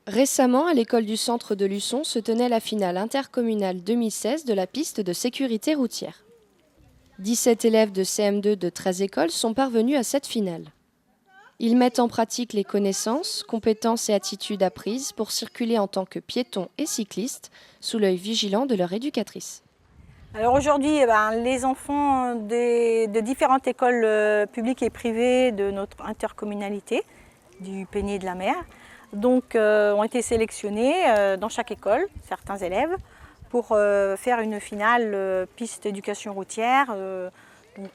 Récemment, à l'école du centre de Luçon se tenait la finale intercommunale 2016 de la piste de sécurité routière. 17 élèves de CM2 de 13 écoles sont parvenus à cette finale. Ils mettent en pratique les connaissances, compétences et attitudes apprises pour circuler en tant que piétons et cyclistes sous l'œil vigilant de leur éducatrice. Alors aujourd'hui, les enfants de différentes écoles publiques et privées de notre intercommunalité, du Peigné de la Mer, ont été sélectionnés dans chaque école, certains élèves, pour faire une finale piste éducation routière.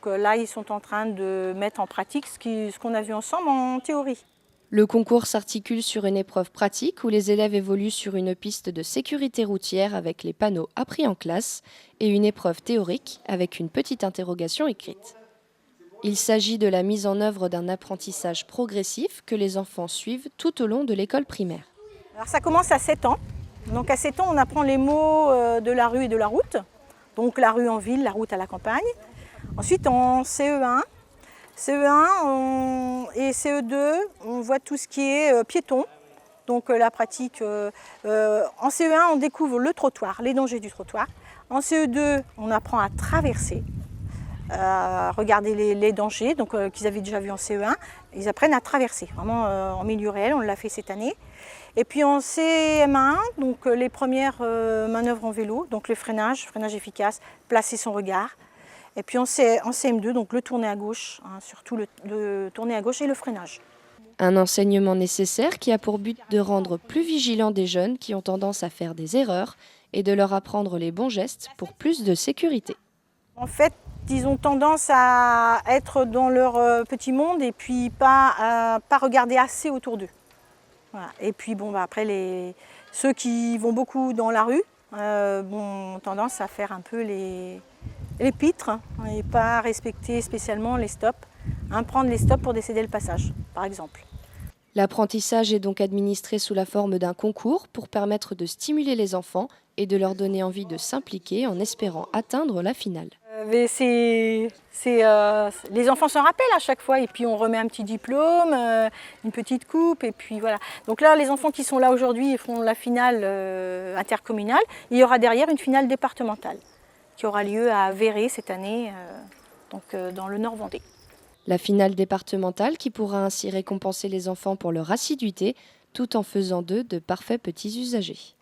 Là, ils sont en train de mettre en pratique ce qu'on a vu ensemble en théorie. Le concours s'articule sur une épreuve pratique où les élèves évoluent sur une piste de sécurité routière avec les panneaux appris en classe et une épreuve théorique avec une petite interrogation écrite. Il s'agit de la mise en œuvre d'un apprentissage progressif que les enfants suivent tout au long de l'école primaire. Alors ça commence à 7 ans. Donc à 7 ans, on apprend les mots de la rue et de la route. Donc la rue en ville, la route à la campagne. Ensuite en CE1, et CE2, on voit tout ce qui est piéton. Donc la pratique, en CE1, on découvre le trottoir, les dangers du trottoir. En CE2, on apprend à traverser, à regarder les dangers qu'ils avaient déjà vus en CE1. Ils apprennent à traverser, vraiment en milieu réel, on l'a fait cette année. Et puis en CM1, les premières manœuvres en vélo, donc le freinage efficace, placer son regard. Et puis en CM2, donc le tourner à gauche, surtout le tourner à gauche et le freinage. Un enseignement nécessaire qui a pour but de rendre plus vigilants des jeunes qui ont tendance à faire des erreurs et de leur apprendre les bons gestes pour plus de sécurité. En fait, ils ont tendance à être dans leur petit monde et puis pas regarder assez autour d'eux. Voilà. Et puis après, ceux qui vont beaucoup dans la rue ont tendance à faire un peu les pitres et pas respecter spécialement les stops. Prendre les stops pour décéder le passage, par exemple. L'apprentissage est donc administré sous la forme d'un concours pour permettre de stimuler les enfants et de leur donner envie de s'impliquer en espérant atteindre la finale. Les enfants s'en rappellent à chaque fois et puis on remet un petit diplôme, une petite coupe et puis voilà. Donc là, les enfants qui sont là aujourd'hui et font la finale intercommunale, il y aura derrière une finale départementale qui aura lieu à Véret cette année, dans le Nord-Vendée. La finale départementale qui pourra ainsi récompenser les enfants pour leur assiduité tout en faisant d'eux de parfaits petits usagers.